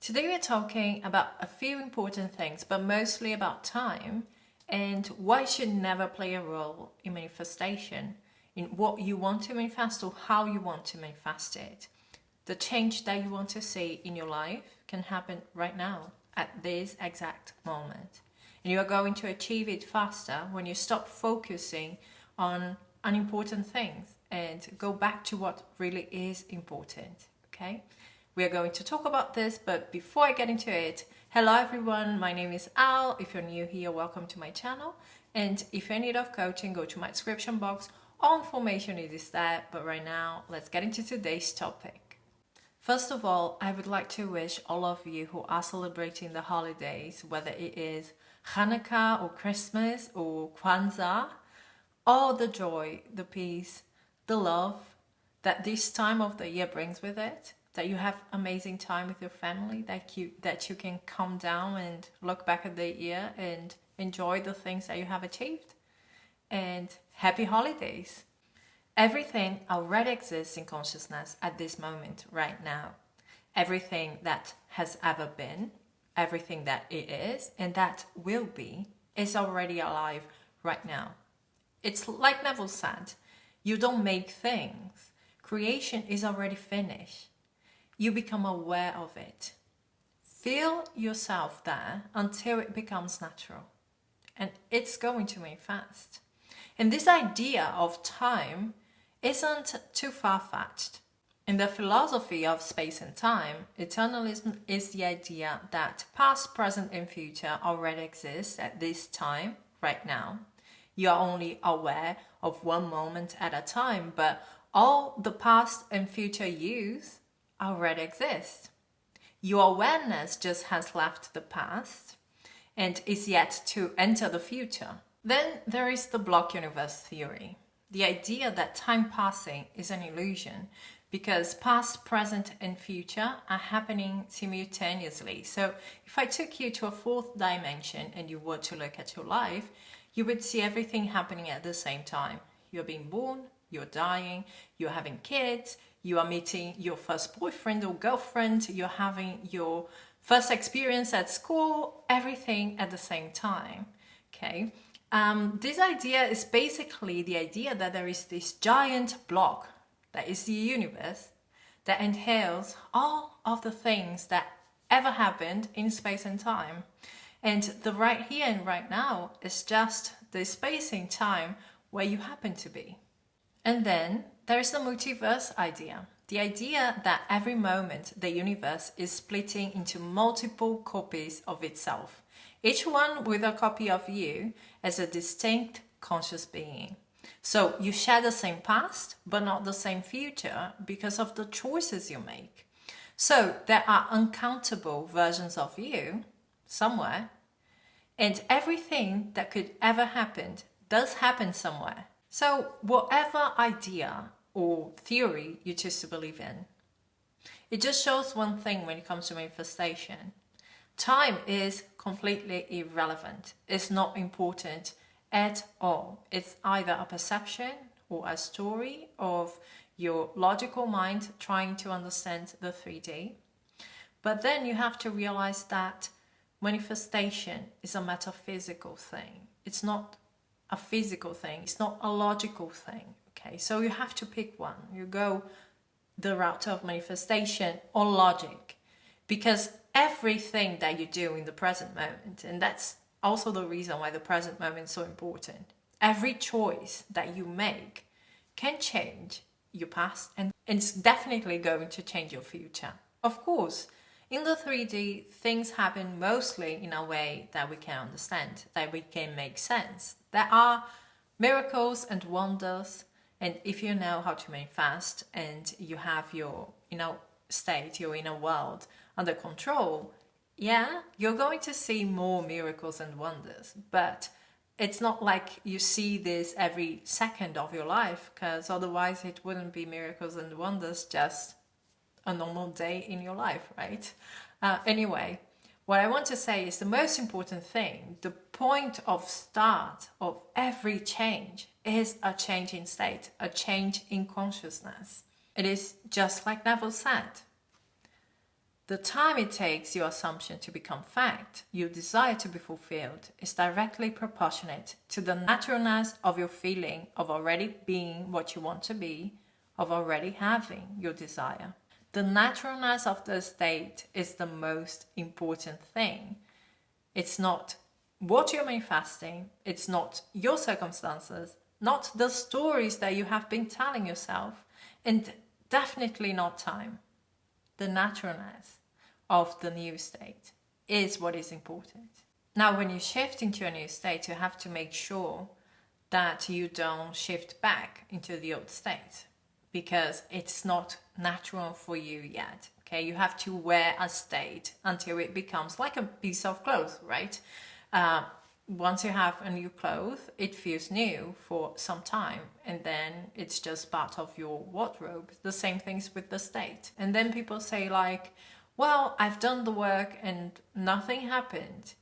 Today we're talking about a few important things, but mostly about time and why it should never play a role in manifestation, in what you want to manifest or how you want to manifest it. The change that you want to see in your life can happen right now, at this exact moment. And you are going to achieve it faster when you stop focusing on unimportant things and go back to what really is important, okay? We are going to talk about this, but before I get into it, hello everyone, my name is Al. If you're new here, welcome to my channel. And if you're in need of coaching, go to my description box. All information is there, but right now, let's get into today's topic. First of all, I would like to wish all of you who are celebrating the holidays, whether it is Hanukkah or Christmas or Kwanzaa, all the joy, the peace, the love that this time of the year brings with it, that you have amazing time with your family, that you can calm down and look back at the year and enjoy the things that you have achieved. And happy holidays. Everything already exists in consciousness at this moment right now. Everything that has ever been, everything that it is and that will be is already alive right now. It's like Neville said, you don't make things. Creation is already finished. You become aware of it. Feel yourself there until it becomes natural. And it's going to manifest. And this idea of time isn't too far-fetched. In the philosophy of space and time, eternalism is the idea that past, present, and future already exist at this time, right now. You are only aware of one moment at a time, but all the past and future yous already exist. Your awareness just has left the past and is yet to enter the future. Then there is the block universe theory, the idea that time passing is an illusion because past, present and future are happening simultaneously. So if I took you to a fourth dimension and you were to look at your life, you would see everything happening at the same time. You're being born, you're dying, you're having kids, you are meeting your first boyfriend or girlfriend, you're having your first experience at school, everything at the same time, okay? This idea is basically the idea that there is this giant block that is the universe that entails all of the things that ever happened in space and time. And the right here and right now is just the space and time where you happen to be. And then there's the multiverse idea. The idea that every moment the universe is splitting into multiple copies of itself, each one with a copy of you as a distinct conscious being. So you share the same past, but not the same future because of the choices you make. So there are uncountable versions of you somewhere, and everything that could ever happen does happen somewhere. So whatever idea or theory you choose to believe in, it just shows one thing when it comes to manifestation. Time is completely irrelevant. It's not important at all. It's either a perception or a story of your logical mind trying to understand the 3D. But then you have to realize that manifestation is a metaphysical thing. It's not a physical thing. It's not a logical thing. Okay, so you have to pick one. You go the route of manifestation or logic, because everything that you do in the present moment, and that's also the reason why the present moment is so important. Every choice that you make can change your past, and it's definitely going to change your future. Of course, in the 3D, things happen mostly in a way that we can understand, that we can make sense. There are miracles and wonders, and if you know how to manifest and you have your inner state, your inner world under control, yeah, you're going to see more miracles and wonders. But it's not like you see this every second of your life, because otherwise it wouldn't be miracles and wonders, just a normal day in your life, right? Anyway, what I want to say is the most important thing, the point of start of every change is a change in state, a change in consciousness. It is just like Neville said. The time it takes your assumption to become fact, your desire to be fulfilled, is directly proportionate to the naturalness of your feeling of already being what you want to be, of already having your desire. The naturalness of the state is the most important thing. It's not what you're manifesting, it's not your circumstances, not the stories that you have been telling yourself, and definitely not time. The naturalness of the new state is what is important. Now, when you shift into a new state, you have to make sure that you don't shift back into the old state, because it's not natural for you yet. Okay, you have to wear a state until it becomes like a piece of clothes, right? Once you have a new cloth, it feels new for some time, and then it's just part of your wardrobe. The same things with the state. And then people say like, well, I've done the work and nothing happened.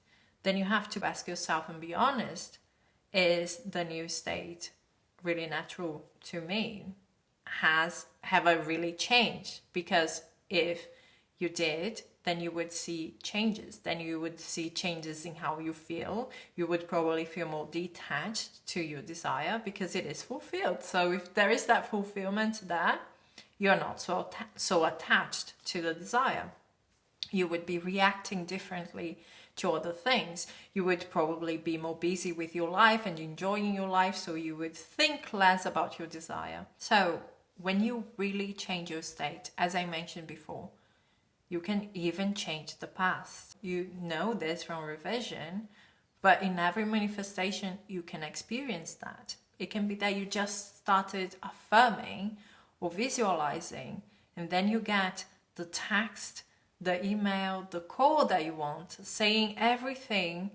Then you have to ask yourself and be honest, is the new state really natural to me? Have I really changed? Because if you did, then you would see changes. Then you would see changes in how you feel. You would probably feel more detached to your desire because it is fulfilled. So if there is that fulfillment there, you're not so attached to the desire. You would be reacting differently to other things. You would probably be more busy with your life and enjoying your life, so you would think less about your desire. So when you really change your state, as I mentioned before, you can even change the past. You know this from revision, but in every manifestation, you can experience that. It can be that you just started affirming or visualizing, and then you get the text, the email, the call that you want, saying everything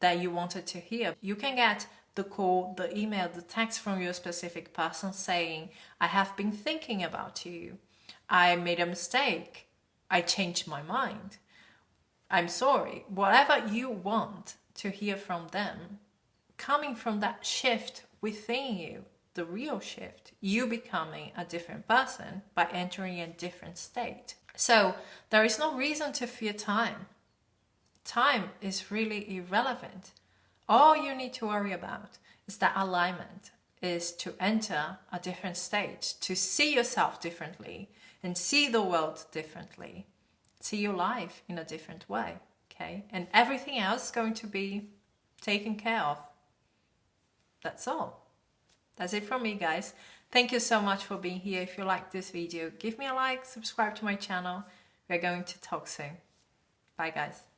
that you wanted to hear. You can get the call, the email, the text from your specific person saying, I have been thinking about you. I made a mistake. I changed my mind. I'm sorry. Whatever you want to hear from them, coming from that shift within you, the real shift, you becoming a different person by entering a different state. So there is no reason to fear time. Time is really irrelevant. All you need to worry about is that alignment, is to enter a different state, to see yourself differently and see the world differently, see your life in a different way, okay? And everything else is going to be taken care of. That's all. That's it from me, guys. Thank you so much for being here. If you like this video, give me a like, subscribe to my channel. We're going to talk soon. Bye, guys.